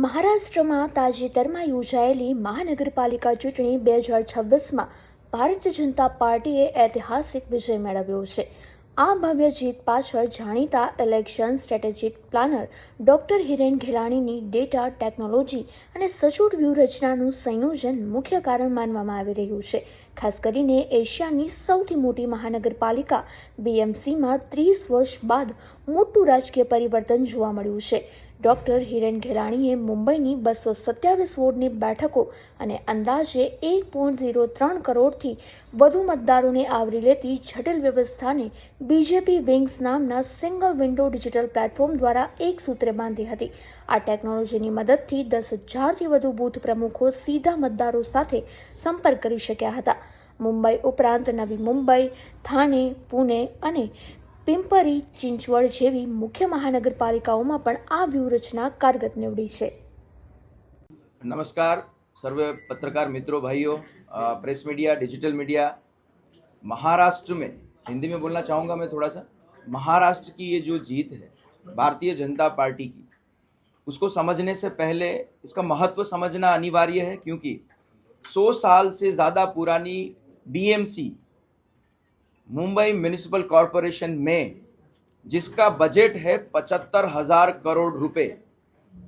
મહારાષ્ટ્રમાં તાજેતરમાં યોજાયેલી મહાનગરપાલિકા ચૂંટણી 2026માં ભારતીય જનતા પાર્ટીએ ઐતિહાસિક વિજય મેળવ્યો છે. આ ભવ્ય જીત પાછળ જાણીતા election strategic planner doctor Hiren ઘેલાણીની ડેટા ટેકનોલોજી અને સચોટ વ્યૂહરચનાનું સંયોજન મુખ્ય કારણ માનવામાં આવી રહ્યું છે. ખાસ કરીને એશિયાની સૌથી મોટી મહાનગરપાલિકા બીએમસીમાં 30 વર્ષ બાદ મોટું રાજકીય પરિવર્તન જોવા મળ્યું છે. ડોક્ટર હિરેન ઘેલાણીએ મુંબઈની 227 વોર્ડની બેઠકો અને અંદાજે 1.03 કરોડથી વધુ મતદારોને આવરી લેતી જટિલ વ્યવસ્થાને બીજેપી વિંગ્સ નામના સિંગલ વિન્ડો ડિજિટલ પ્લેટફોર્મ દ્વારા એક સૂત્રે બાંધી હતી. આ ટેકનોલોજીની મદદથી 10,000થી વધુ બૂથ પ્રમુખો સીધા મતદારો સાથે સંપર્ક કરી શક્યા હતા. મુંબઈ ઉપરાંત નવી મુંબઈ, થાણે, પુણે અને પિંપરી ચિંચવડ જેવી મુખ્ય મહાનગરપાલિકાઓમાં પણ આ વ્યૂહરચના કારગત નીવડી છે. नमस्कार सर्वे पत्रकार मित्रों, भाइयों, press media, digital media. Maharashtra में, हिंदी में बोलना चाहूँगा मैं थोड़ा सा, महाराष्ट्र की ये जो जीत है भारतीय जनता पार्टी की, उसको समझने से पहले इसका महत्व समझना अनिवार्य है, क्योंकि 100 साल से ज़्यादा पुरानी बीएमसी मुंबई म्यूनिसिपल कॉरपोरेशन में जिसका बजट है 75,000 करोड़ रुपए,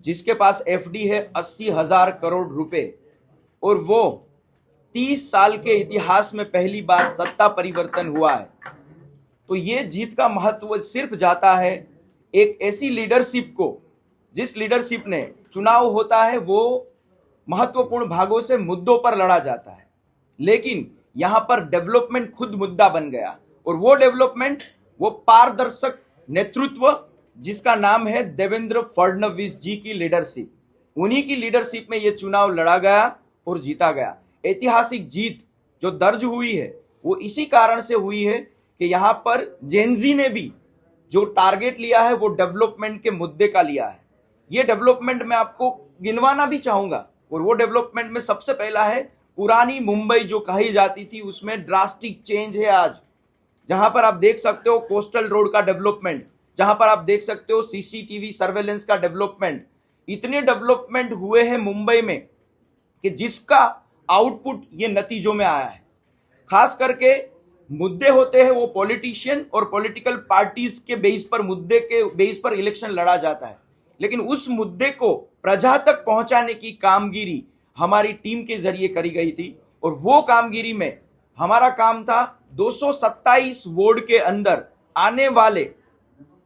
जिसके पास एफडी है 80,000 करोड़ रुपए, और वो 30 साल के इतिहास में पहली बार सत्ता परिवर्तन हुआ है, तो ये जीत का महत्व सिर्फ जाता है एक ऐसी लीडरशिप को, जिस लीडरशिप ने चुनाव होता है वो महत्वपूर्ण भागों से मुद्दों पर लड़ा जाता है, लेकिन यहाँ पर डेवलपमेंट खुद मुद्दा बन गया, और वो डेवलपमेंट, वो पारदर्शक नेतृत्व जिसका नाम है देवेंद्र फडणवीस जी की लीडरशिप, उन्हीं की लीडरशिप में ये चुनाव लड़ा गया और जीता गया. ऐतिहासिक जीत जो दर्ज हुई है वो इसी कारण से हुई है कि यहाँ पर जेनजी ने भी जो टारगेट लिया है वो डेवलपमेंट के मुद्दे का लिया है. ये डेवलपमेंट मैं आपको गिनवाना भी चाहूँगा, और वो डेवलपमेंट में सबसे पहला है पुरानी मुंबई जो कही जाती थी उसमें ड्रास्टिक चेंज है आज, जहां पर आप देख सकते हो कोस्टल रोड का डेवलपमेंट, जहां पर आप देख सकते हो सीसीटीवी सर्वेलेंस का डेवलपमेंट. इतने डेवलपमेंट हुए हैं मुंबई में कि जिसका आउटपुट ये नतीजों में आया है. खास करके मुद्दे होते हैं वो पॉलिटिशियन और पॉलिटिकल पार्टीज के बेस पर, मुद्दे के बेस पर इलेक्शन लड़ा जाता है, लेकिन उस मुद्दे को प्रजा तक पहुंचाने की कामगिरी हमारी टीम के जरिए करी गई थी, और वो कामगिरी में हमारा काम था 227 वार्ड के अंदर आने वाले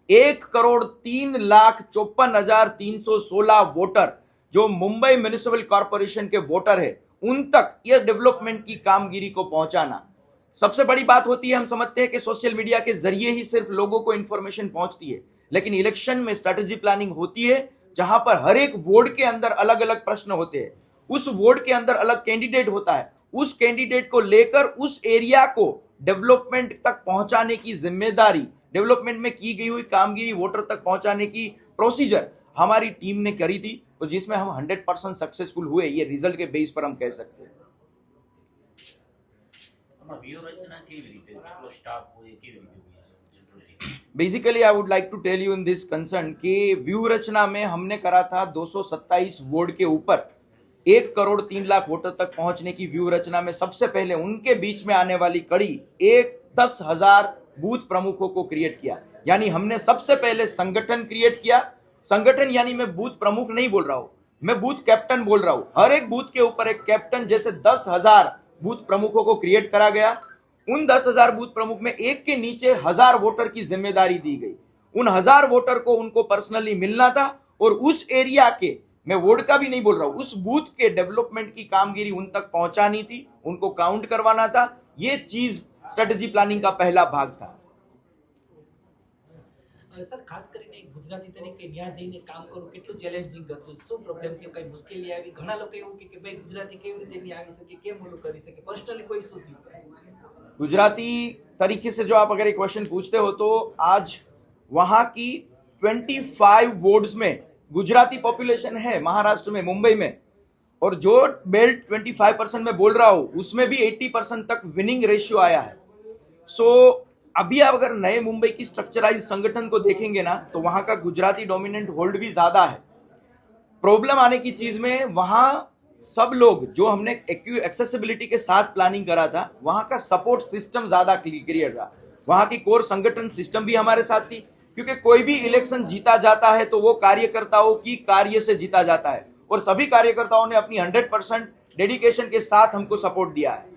1,03,54,316 वोटर जो मुंबई म्यूनिसिपल कॉरपोरेशन के वोटर है, उन तक यह डेवलपमेंट की कामगिरी को पहुंचाना. सबसे बड़ी बात होती है, हम समझते हैं कि सोशल मीडिया के जरिए ही सिर्फ लोगों को इंफॉर्मेशन पहुंचती है, लेकिन इलेक्शन में स्ट्रेटेजी प्लानिंग होती है, जहां पर हर एक वार्ड के अंदर अलग अलग प्रश्न होते हैं, उस वार्ड के अंदर अलग कैंडिडेट होता है, उस कैंडिडेट को लेकर उस एरिया को डेवलपमेंट तक पहुंचाने की जिम्मेदारी, डेवलपमेंट में की गई हुई कामगिरी वोटर तक पहुंचाने की प्रोसीजर हमारी टीम ने करी थी, और जिसमें हम 100% सक्सेसफुल हुए. ये रिजल्ट के बेस पर हम कह सकते हैं. Basically I would like to tell you in this concern कि व्यू रचना में हमने करा था 227 वार्ड के ऊपर 1,03,00,000 वोटर तक पहुंचने की व्यू रचना में सबसे पहले उनके बीच में आने वाली कड़ी 10,000 बूथ प्रमुखों को क्रिएट किया. यानी हमने सबसे पहले संगठन क्रिएट किया. संगठन यानी मैं बूथ प्रमुख नहीं बोल रहा हूं, मैं बूथ कैप्टन बोल रहा हूं. हर एक बूथ के ऊपर एक कैप्टन जैसे 10,000 बूथ प्रमुखों को क्रिएट करा गया. उन 10,000 बूथ प्रमुख में एक के नीचे 1,000 वोटर की जिम्मेदारी दी गई. उन 1,000 वोटर को उनको पर्सनली मिलना था, और उस एरिया के, मैं वार्ड का भी नहीं बोल रहा हूं, उस बूथ के डेवलपमेंट की कामगिरी उन तक पहुंचानी थी, उनको काउंट करवाना था. ये चीज स्ट्रेटेजी प्लानिंग का पहला भाग था. સર ખાસ કરીને એક ગુજરાતી તરીકે ત્યાં જઈને કામ કરવું કેટલું ચેલેન્જિંગ હતું, શું પ્રોબ્લેમ થયો, કઈ મુશ્કેલી આવી? ઘણા લોકો એવું કે ભાઈ ગુજરાતી કેવી રીતે નહીં આવી શકે, કેમ ઓલું કરી શકે, પર્સનલી કોઈ શું થયું? गुजराती तरीके से जो आप अगर एक क्वेश्चन पूछते हो, तो आज वहां की 25 वार्ड्स में गुजराती पॉपुलेशन है महाराष्ट्र में, मुंबई में, और जो बेल्ट 25% में बोल रहा हूं उसमें भी 80% तक विनिंग रेशियो आया है. सो अभी आप अगर नए मुंबई की स्ट्रक्चराइज संगठन को देखेंगे ना, तो वहां का गुजराती डोमिनेंट होल्ड भी ज्यादा है. प्रॉब्लम आने की चीज में वहां सब लोग जो हमने एक्सेसिबिलिटी के साथ प्लानिंग करा था, वहां का सपोर्ट सिस्टम ज्यादा क्लियर था। वहां की कोर संगठन सिस्टम भी हमारे साथ थी, क्योंकि कोई भी इलेक्शन जीता जाता है तो वो कार्यकर्ताओं की कार्य से जीता जाता है, और सभी कार्यकर्ताओं ने अपनी 100% डेडिकेशन के साथ हमको सपोर्ट दिया है।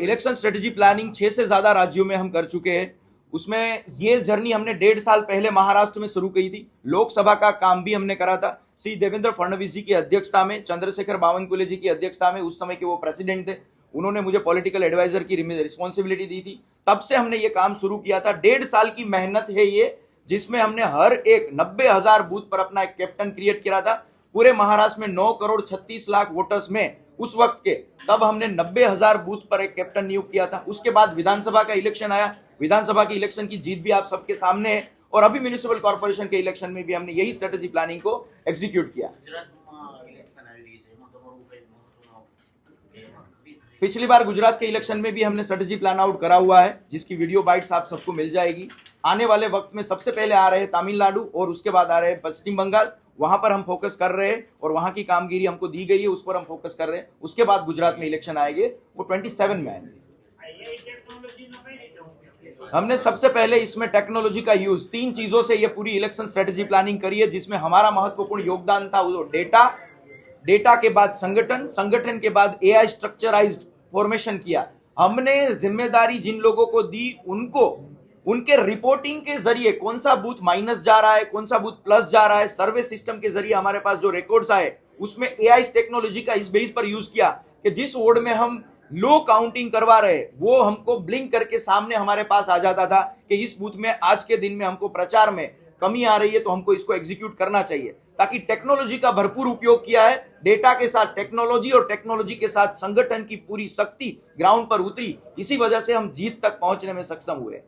इलेक्शन स्ट्रेटेजी प्लानिंग 6 से ज्यादा राज्यों में हम कर चुके हैं। उसमें ये जर्नी हमने 1.5 साल पहले महाराष्ट्र में शुरू की थी। लोकसभा का काम भी हमने करा था श्री देवेंद्र फडणवीस जी की अध्यक्षता में, चंद्रशेखर बावनकुले जी की अध्यक्षता में। उस समय के वो प्रेसिडेंट थे, उन्होंने मुझे पॉलिटिकल एडवाइजर की रिस्पॉन्सिबिलिटी दी थी। तब से हमने ये काम शुरू किया था। 1.5 साल की मेहनत है ये, जिसमें हमने हर एक 90,000 बूथ पर अपना एक कैप्टन क्रिएट किया था। पूरे महाराष्ट्र में 9 करोड़ 36 लाख वोटर्स में उस वक्त के, तब हमने 90,000 बूथ पर एक कैप्टन नियुक्त किया था। उसके बाद विधानसभा का इलेक्शन आया। विधानसभा के इलेक्शन की जीत भी आप सबके सामने है, और अभी म्युनिसिपल कॉर्पोरेशन के इलेक्शन में भी हमने यही स्ट्रेटेजी प्लानिंग को एग्जीक्यूट किया। पिछली बार गुजरात के इलेक्शन में भी हमने स्ट्रेटेजी प्लान आउट करा हुआ है, जिसकी वीडियो बाइट्स आप सबको मिल जाएगी। आने वाले वक्त में सबसे पहले आ रहे हैं तमिलनाडु, और उसके बाद आ रहे हैं पश्चिम बंगाल। वहां पर हम फोकस कर रहे हैं, और वहां की कामगिरी हमको दी गई है, उस पर हम फोकस कर रहे हैं। उसके बाद गुजरात में इलेक्शन आएंगे, वो 27 में आएंगे। हमने सबसे पहले इसमें टेक्नोलॉजी का यूज 3 चीजों से ये पूरी इलेक्शन स्ट्रेटेजी प्लानिंग करी है, जिसमें हमारा महत्वपूर्ण योगदान था वो डेटा के बाद संगठन के बाद एआई स्ट्रक्चराइज्ड फॉर्मेशन किया। हमने जिम्मेदारी जिन लोगों को दी, उनको उनके रिपोर्टिंग के जरिए कौन सा बूथ माइनस जा रहा है, कौन सा बूथ प्लस जा रहा है, सर्वे सिस्टम के जरिए हमारे पास जो रिकॉर्ड्स आए, उसमें एआई टेक्नोलॉजी का इस बेस पर यूज किया कि जिस वार्ड में हम लो काउंटिंग करवा रहे, वो हमको ब्लिंक करके सामने हमारे पास आ जाता था कि इस बूथ में आज के दिन में हमको प्रचार में कमी आ रही है, तो हमको इसको एग्जीक्यूट करना चाहिए। ताकि टेक्नोलॉजी का भरपूर उपयोग किया है, डेटा के साथ टेक्नोलॉजी और टेक्नोलॉजी के साथ संगठन की पूरी शक्ति ग्राउंड पर उतरी। इसी वजह से हम जीत तक पहुंचने में सक्षम हुए।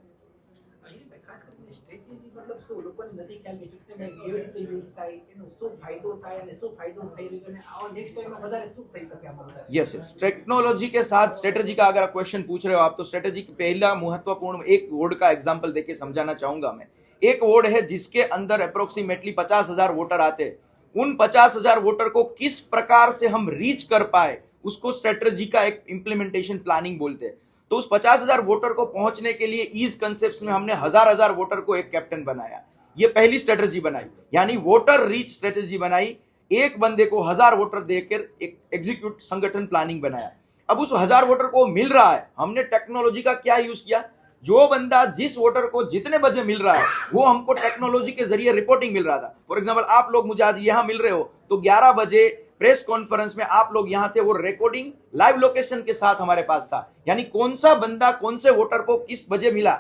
यस, टेक्नोलॉजी के साथ स्ट्रेटेजी का अगर क्वेश्चन पूछ रहे हो आप, तो स्ट्रेटेजी की पहला महत्वपूर्ण एक वार्ड का एग्जांपल देके समझाना चाहूंगा मैं। एक वार्ड है जिसके अंदर अप्रोक्सीमेटली 50,000 वोटर आते हैं। उन 50,000 वोटर को किस प्रकार से हम रीच कर पाए, उसको स्ट्रेटेजी का एक इंप्लीमेंटेशन प्लानिंग बोलते हैं। तो उस 50,000 वोटर को पहुंचने के लिए ईज कंसेप्ट में हमने हजार वोटर को एक कैप्टन बनाया। ये पहली स्ट्रेटेजी बनाई, यानी वोटर रीच स्ट्रेटेजी बनाई। एक बंदे को 1000 वोटर देकर एक एग्जीक्यूट संगठन प्लानिंग बनाया। अब उस 1000 वोटर को मिल रहा है, हमने टेक्नोलॉजी का क्या यूज किया, जो बंदा जिस वोटर को जितने बजे मिल रहा है, वो हमको टेक्नोलॉजी के जरिए रिपोर्टिंग मिल रहा था। फॉर एग्जाम्पल, आप लोग मुझे आज यहाँ मिल रहे हो, तो 11 बजे प्रेस कॉन्फ्रेंस में आप लोग यहाँ थे, वो रिकॉर्डिंग लाइव लोकेशन के साथ हमारे पास था। यानी कौन सा बंदा कौन से वोटर को किस बजे मिला,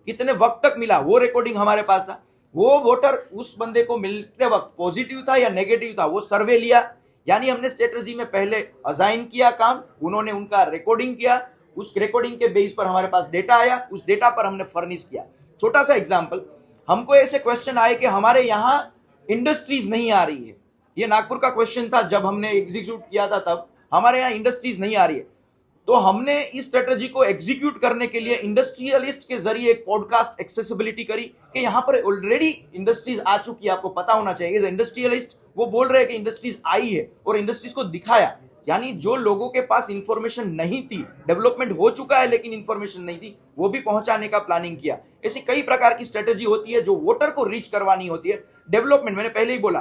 कितने वक्त तक मिला, वो रिकॉर्डिंग हमारे पास था। वो वोटर उस बंदे को मिलते वक्त पॉजिटिव था या नेगेटिव था, वो सर्वे लिया। यानी हमने स्ट्रेटेजी में पहले असाइन किया काम, उन्होंने उनका रिकॉर्डिंग किया, उस रिकॉर्डिंग के बेस पर हमारे पास डेटा आया, उस डेटा पर हमने फर्निश किया। छोटा सा एग्जांपल, हमको ऐसे क्वेश्चन आए कि हमारे यहाँ इंडस्ट्रीज नहीं आ रही है। ये नागपुर का क्वेश्चन था, जब हमने एग्जीक्यूट किया था तब हमारे यहाँ इंडस्ट्रीज नहीं आ रही है। तो हमने इस स्ट्रेटेजी को एग्जीक्यूट करने के लिए इंडस्ट्रियलिस्ट के जरिए एक पॉडकास्ट एक्सेसिबिलिटी करी कि यहाँ पर ऑलरेडी इंडस्ट्रीज आ चुकी है, आपको पता होना चाहिए। इंडस्ट्रियलिस्ट वो बोल रहे हैं कि इंडस्ट्रीज आई है, और इंडस्ट्रीज को दिखाया। यानी जो लोगों के पास इंफॉर्मेशन नहीं थी, डेवलपमेंट हो चुका है लेकिन इंफॉर्मेशन नहीं थी, वो भी पहुंचाने का प्लानिंग किया। ऐसी कई प्रकार की स्ट्रेटेजी होती है जो वोटर को रीच करवानी होती है। डेवलपमेंट मैंने पहले ही बोला,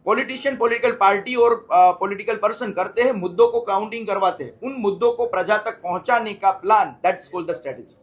पॉलिटिशियन, पॉलिटिकल पार्टी और पॉलिटिकल पर्सन करते हैं, मुद्दों को काउंटिंग करवाते हैं, उन मुद्दों को प्रजा तक पहुंचाने का plan, that's called the strategy.